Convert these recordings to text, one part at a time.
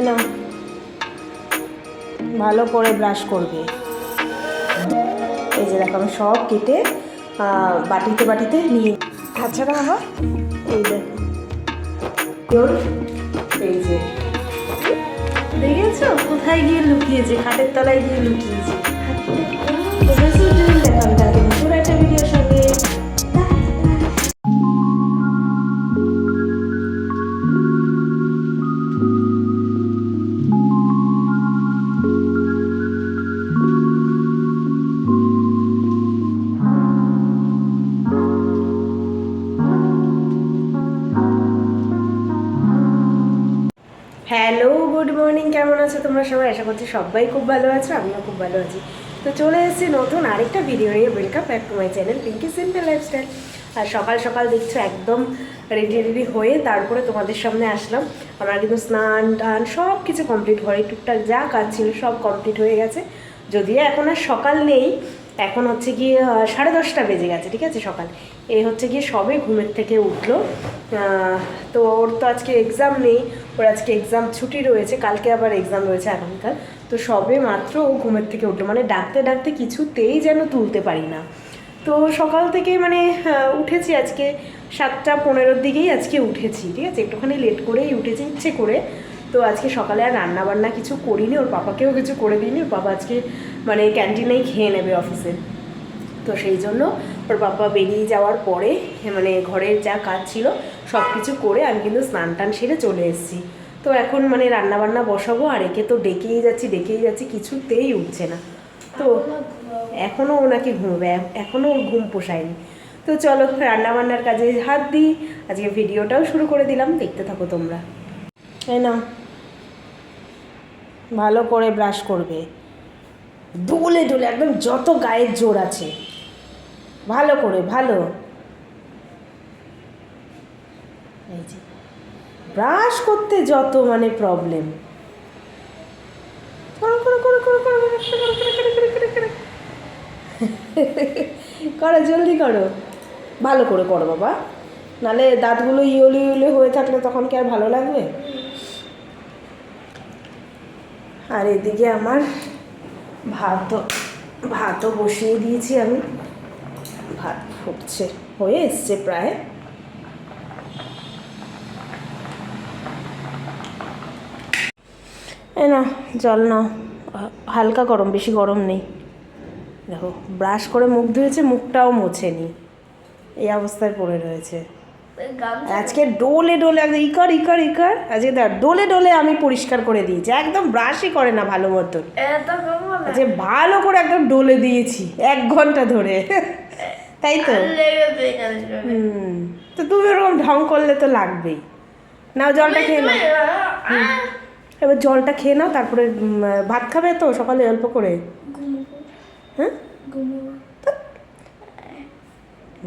না, ভালো করে ব্রাশ করবে। এই যে দেখো আমি সব কেটে বাটিতে বাটিতে নিয়ে আচ্ছা না বাবা, এই দেখো এই যে দেখেছো কোথায় গিয়ে লুকিয়েছে, খাটের তলায় গিয়ে লুকিয়েছে। তো বেশি দেখাবে তাকে নতুন একটা ভিডিওর সঙ্গে। হ্যালো, গুড মর্নিং, কেমন আছো তোমরা সবাই? আশা করছি সবাই খুব ভালো আছো, আমিও খুব ভালো আছি। তো চলে এসেছি নতুন আরেকটা ভিডিও নিয়ে। Welcome back to my channel Pinky simple lifestyle. আর সকাল সকাল দেখছো একদম রেডি হয়ে তারপরে তোমাদের সামনে আসলাম। আমার কিন্তু স্নান টান সব কিছু কমপ্লিট, ঘরে টুকটাক যা কাজ ছিল সব কমপ্লিট হয়ে গেছে। যদিও এখন আর সকাল নেই, এখন হচ্ছে গিয়ে 10:30 বেজে গেছে, ঠিক আছে সকাল। এই হচ্ছে গিয়ে সবে ঘুমের থেকে উঠলো। তো ওর তো আজকে এক্সাম নেই, ওর আজকে এক্সাম ছুটি রয়েছে, কালকে আবার এক্সাম রয়েছে আগামীকাল। তো সবে মাত্র ও ঘুমের থেকে উঠলো, মানে ডাকতে ডাকতে কিছুতেই যেন তুলতে পারি না। তো সকাল থেকে মানে উঠেছি আজকে 7:15 দিকেই আজকে উঠেছি, ঠিক আছে, একটুখানি লেট করেই উঠেছি ইচ্ছে করে। তো আজকে সকালে আর রান্না বান্না কিছু করিনি, ওর পাপাকেও কিছু করে দিইনি। ওর পাপা আজকে মানে ক্যান্টিনেই খেয়ে নেবে অফিসে। তো সেই জন্য ওর পাপা বেরিয়ে যাওয়ার পরে মানে ঘরের যা কাজ ছিল সব কিছু করে আমি কিন্তু স্নান টান সেরে চলে এসেছি। তো এখন মানে রান্নাবান্না বসাবো, আর একে তো ডেকেই যাচ্ছি কিছুতেই উঠছে না। তো এখনও ওনাকে ঘুমবে, এখনও ওর ঘুম পোষায়নি। তো চলো রান্নাবান্নার কাজে হাত দিই, আজকে ভিডিওটাও শুরু করে দিলাম, দেখতে থাকো তোমরা। তাই না, ভালো করে ব্রাশ করবে, ডোলে ডোলে একদম যত গায়ের জোর আছে ভালো করে, ভালো। এই যে ব্রাশ করতে যত মানে প্রবলেম, করো করো করো করো করো করো, জলদি করো, ভালো করে করো বাবা, নাহলে দাঁতগুলো ইউলি হয়ে থাকলে তখন কি আর ভালো লাগবে? আর এদিকে আমার ভাতও বসিয়ে দিয়েছি আমি, ভাত ফুটছে, হয়ে এসছে প্রায়। এই না জল নাও, হালকা গরম, বেশি গরম নেই। দেখো ব্রাশ করে মুখ ধুয়েছে, মুখটাও মোছেনি, এই অবস্থায় পড়ে রয়েছে। আজকে ডোলে ডোলে একদম ইকার আজকে দেখ ডোলে ডোলে আমি পরিষ্কার করে দিয়েছি, একদম ব্রাশই করে না ভালো মতন। আজকে ভালো করে একদম ডোলে দিয়েছি 1 ঘন্টা ধরে, তাই তো। তো তুমি ওরকম ঢং করলে তো লাগবেই। নাও জলটা খেয়ে নাও, এবার জলটা খেয়ে নাও, তারপরে ভাত খাবে তো সকালে অল্প করে। হ্যাঁ,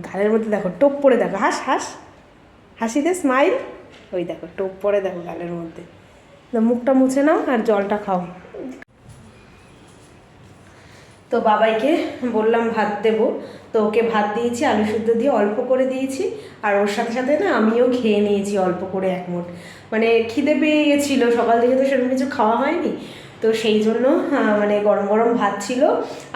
গালের মধ্যে দেখো টোপ পড়ে, দেখো হাসিতে স্মাইল, ওই দেখো টোপ পড়ে দেখো গালের মধ্যে। মুখটা মুছে নাও আর জলটা খাও। তো বাবাইকে বললাম ভাত দেবো, তো ওকে ভাত দিয়েছি, আলু সিদ্ধ দিয়ে অল্প করে দিয়েছি, আর ওর সাথে সাথে না আমিও খেয়ে নিয়েছি অল্প করে 1 মুঠ। মানে খিদে পেয়ে গেছিলো, সকাল থেকে তো সেরকম কিছু খাওয়া হয়নি, তো সেই জন্য মানে গরম গরম ভাত ছিল,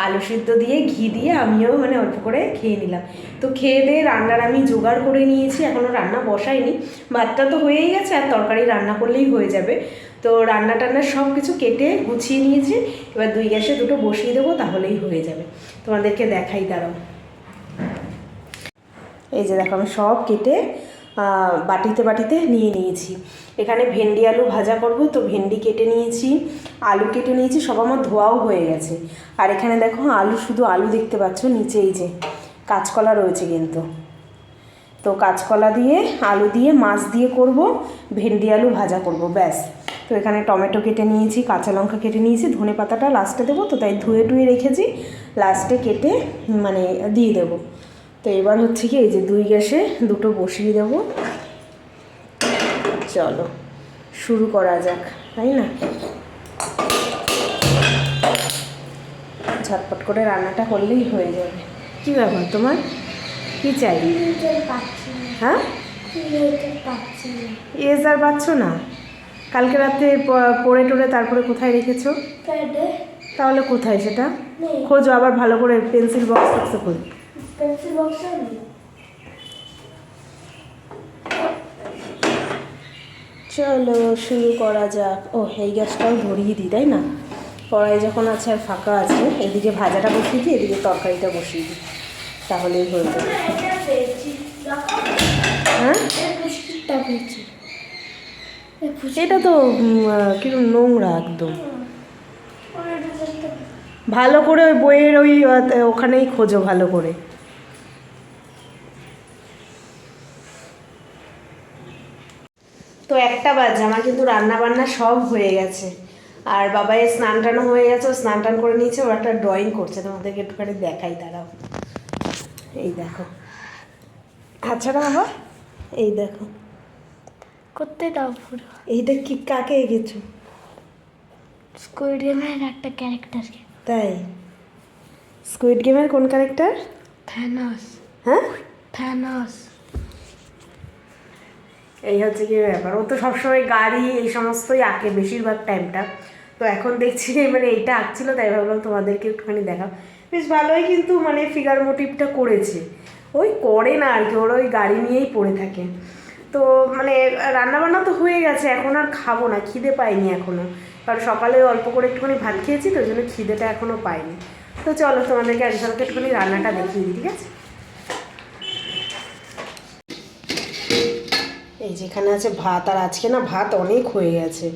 আলু সিদ্ধ দিয়ে ঘি দিয়ে আমিও মানে অল্প করে খেয়ে নিলাম। তো খেয়ে দিয়ে রান্নার আমি জোগাড় করে নিয়েছি, এখনও রান্না বসাইনি, ভাতটা তো হয়েই গেছে, আর তরকারি রান্না করলেই হয়ে যাবে। তো রান্না টান্না সব কিছু কেটে গুছিয়ে নিয়েছি, এবার 2 গ্যাসে 2টো বসিয়ে দেবো, তাহলেই হয়ে যাবে। তোমাদেরকে দেখাই, দাঁড়াও। এই যে দেখো আমি সব কেটে বাটিতে বাটিতে নিয়ে নিয়েছি। এখানে ভেন্ডি আলু ভাজা করব, তো ভেন্ডি কেটে নিয়েছি, আলু কেটে নিয়েছি, সব আমার ধোয়াও হয়ে গেছে। আর এখানে দেখো আলু, শুধু আলু দেখতে পাচ্ছ, নিচে এই যে কাঁচকলা রয়েছে কিন্তু। তো কাঁচকলা দিয়ে আলু দিয়ে মাছ দিয়ে করব, ভেন্ডি আলু ভাজা করব, ব্যাস। তো এখানে টমেটো কেটে নিয়েছি, কাঁচা লঙ্কা কেটে নিয়েছি, ধনে পাতাটা লাস্টে দেবো, তো তাই ধুয়ে টুয়ে রেখেছি, লাস্টে কেটে মানে দিয়ে দেবো। তো এবার হচ্ছে কি এই যে 2 গ্যাসে 2টো বসিয়ে দেবো। চলো শুরু করা যাক, তাই না? ঝটপট করে রান্নাটা করলেই হয়ে যাবে। কী ব্যাপার তোমার? কি চাই? হ্যাঁ, এস আর পাচ্ছ না? কালকে রাতে পড়ে টোরে তারপরে কোথায় রেখেছো? তাহলে কোথায় সেটা খোঁজো আবার ভালো করে, পেন্সিল বক্স থাকছে খোঁজ। পেন্সিল বক্স চলো শুরু করা যাক। ও এই গ্যাসটাও ধরিয়ে দিই, তাই না? কড়াই যখন আছে আর ফাঁকা আছে, এদিকে ভাজাটা বসিয়ে দিই, এদিকে তরকারিটা বসিয়ে দিই, তাহলেই হয়ে যাবে। হ্যাঁ, এটা তো কিরকম নোংরা একদম। ভালো করে ওই বইয়ের ওই ওখানেই খোঁজো ভালো করে। তো 1টা বাজে, আমার কিন্তু রান্না বান্না সব হয়ে গেছে। আর বাবাই স্নান টানও হয়ে গেছে, ও স্নান টান করে নিয়েছে, ও একটা ড্রয়িং করছে, তোমাদেরকে একটুখানি দেখাই দাঁড়াও। এই দেখো, আচ্ছা না বাবা, এই দেখো করতে দাও পুরো। এইটা কি, কাকে এঁকেছো? স্কুইড গেমের একটা ক্যারেক্টারকে। তাই? স্কুইড গেমের কোন ক্যারেক্টার? থ্যানোস। হ্যাঁ, থ্যানোস। এই হচ্ছে কি ব্যাপার, ও তো সবসময় গাড়ি এই সমস্তই আঁকে বেশিরভাগ টাইমটা। তো এখন দেখছি মানে এইটা আঁকছিল, তাই ভাবলাম তোমাদেরকে একটুখানি দেখাও। বেশ ভালোই কিন্তু মানে ফিগার মোটিভটা করেছে। ওই করে না আর কি, ওর ওই গাড়ি নিয়েই পড়ে থাকে। তো মানে রান্নাবান্না তো হয়ে গেছে, এখন আর খাবো না, খিদে পাইনি এখনও, কারণ সকালে অল্প করে একটুখানি ভাত খেয়েছি, তো ওই জন্য খিদেটা এখনও পাইনি। তো চলো তোমাদেরকে একসাথে একটুখানি রান্নাটা দেখিয়ে দিই, ঠিক আছে? এই যেখানে আছে ভাত, আর আজকে না ভাত অনেক হয়ে গেছে,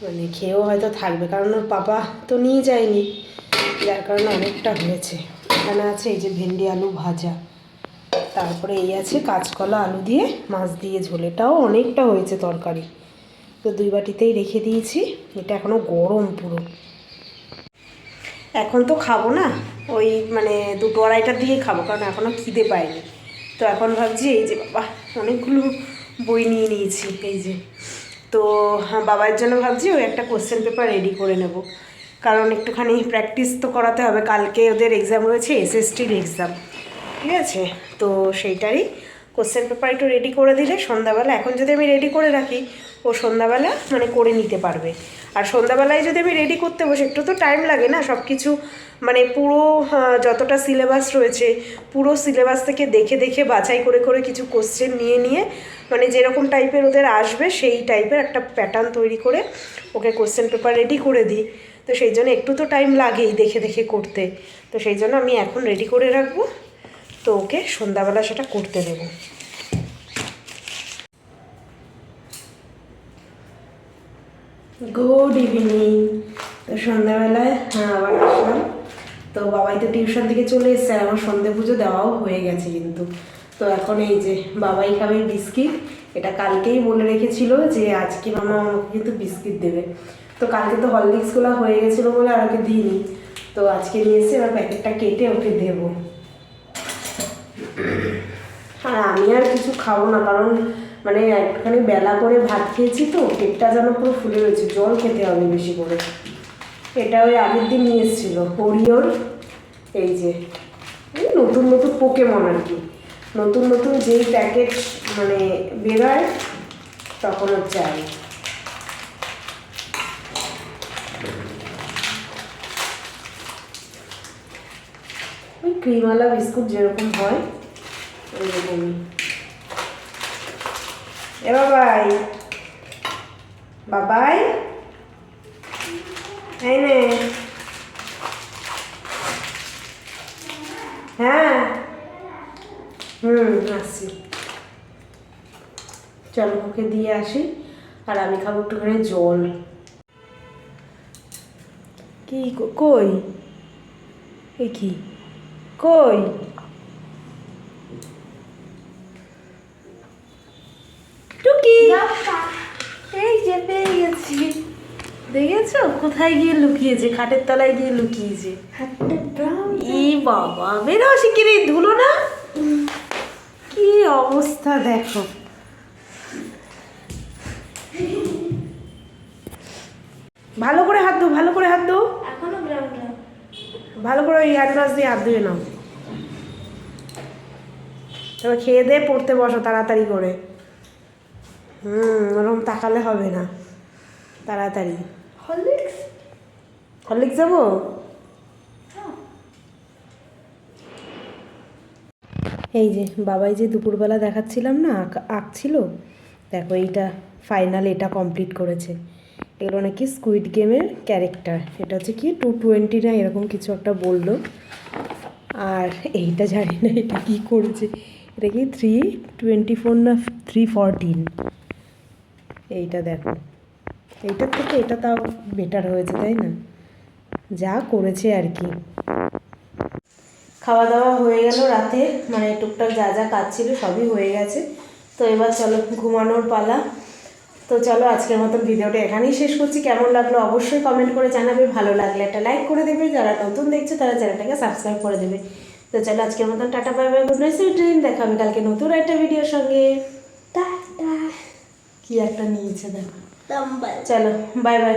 মানে খেয়েও হয়তো থাকবে, কারণ ওর পাপা তো নিয়ে যায়নি, যার কারণে অনেকটা হয়েছে। এখানে আছে এই যে ভেন্ডি আলু ভাজা, তারপরে এই আছে কাঁচকলা আলু দিয়ে মাছ দিয়ে ঝোল, এটাও অনেকটা হয়েছে তরকারি। তো 2 বাটিতেই রেখে দিয়েছি, এটা এখনও গরম পুরো। এখন তো খাবো না, ওই মানে 2-2:30টার দিকেই খাবো, কারণ এখনও খিদে পাইনি। তো এখন ভাবছি এই যে বাবা অনেকগুলো বই নিয়ে নিয়েছি, এই যে। তো হ্যাঁ, বাবার জন্য ভাবছি ওই একটা কোশ্চেন পেপার রেডি করে নেব, কারণ একটুখানি প্র্যাকটিস তো করাতে হবে। কালকে ওদের এক্সাম রয়েছে, এসএসটির এক্সাম, ঠিক আছে? তো সেইটারই কোশ্চেন পেপার একটু রেডি করে দিলে সন্ধ্যাবেলা, এখন যদি আমি রেডি করে রাখি, ও সন্ধ্যাবেলা মানে করে নিতে পারবে। আর সন্ধ্যাবেলায় যদি আমি রেডি করতে বসে, একটু তো টাইম লাগে না সব কিছু, মানে পুরো যতটা সিলেবাস রয়েছে পুরো সিলেবাস থেকে দেখে দেখে বাছাই করে করে কিছু কোশ্চেন নিয়ে নিয়ে, মানে যেরকম টাইপের ওদের আসবে সেই টাইপের একটা প্যাটার্ন তৈরি করে ওকে কোশ্চেন পেপার রেডি করে দিই। তো সেই জন্য একটু তো টাইম লাগেই দেখে দেখে করতে, তো সেই জন্য আমি এখন রেডি করে রাখবো, তো ওকে সন্ধ্যাবেলা সেটা করতে দেবো। Good evening. তো সন্ধ্যাবেলায় আবার আসলাম। তো বাবাই তো টিউশন থেকে চলে এসছে, আর আমার সন্ধে পুজো দেওয়াও হয়ে গেছে কিন্তু। তো এখন এই যে বাবাই খাবে বিস্কিট, এটা কালকেই বলে রেখেছিল যে আজকে মামা আমাকে কিন্তু বিস্কিট দেবে। তো কালকে তো হরলিক্সগুলো হয়ে গেছিলো বলে আর ওকে দিইনি, তো আজকে নিয়ে এসে এবার প্যাকেটটা কেটে ওকে দেবো। আর আমি আর কিছু খাবো না, কারণ মানে একটুখানি বেলা করে ভাত খেয়েছি, তো পেটটা যেন পুরো ফুলে রয়েছে, জল খেতে হবে বেশি করে। এটা ওই আগের দিন নিয়ে এসেছিলো ওরিওর, এই যে নতুন নতুন পোকেমন আর কি, নতুন নতুন যেই প্যাকেট মানে বেরোয় তখন হচ্ছে আর ওই ক্রিমওয়ালা বিস্কুট যেরকম হয় ওইরকমই। এ বাবাই, বাবাই এই নে। হ্যাঁ আসছি, চলো ওকে দিয়ে আসি, আর আমি খাবো একটুখানি জল। কি কই, এই কি কই, টুকি এই যে পেয়ে গেছি। দেখেছো কোথায় গিয়ে লুকিয়েছে, খাটের তলায় গিয়ে লুকিয়েছে। ই বাবা, বেরো শিগগিরি, ধুলো না, কি অবস্থা দেখো। ভালো করে হাত ধো, ভালো করে হাত ধো, ভালো করে ওই হ্যান্ড ওয়াশ দিয়ে হাত ধুয়ে নাও। তবে খেয়ে দিয়ে পড়তে বসো তাড়াতাড়ি করে। ওরকম তাকালে হবে না, তাড়াতাড়ি। হরলিক্স হরলিক্স যাবো? এই যে বাবাই যে দুপুরবেলা দেখাচ্ছিলাম না আঁকছিল, দেখো এইটা ফাইনাল, এটা কমপ্লিট করেছে। এগুলো নাকি স্কুইড গেমের ক্যারেক্টার, এটা হচ্ছে কি 220 না এরকম কিছু একটা বললো। আর এইটা জানি না এটা কী করেছে, এটা কি 324 না 314। এইটা দেখো, এইটার থেকে এটা তাও বেটার হয়েছে তাই না, যা করেছে আর কি। খাওয়া দাওয়া হয়ে গেল রাতে, মানে টুকটাক যা যা কাজ ছিল সবই হয়ে গেছে। তো এবার চলো ঘুমানোর পালা। তো চলো আজকের মতন ভিডিওটা এখানেই শেষ করছি। কেমন লাগলো অবশ্যই কমেন্ট করে জানাবে, ভালো লাগলে একটা লাইক করে দেবে, যারা নতুন দেখছে তারা চ্যানেলটাকে সাবস্ক্রাইব করে দেবে। তো চলো আজকের মতন tata bye bye, good night, sweet dream. দেখা হবে কালকে নতুন একটা ভিডিওর সঙ্গে। টাটা কি একটা নিয়েছে দেখো। ডাম্বল চলো বাই বাই।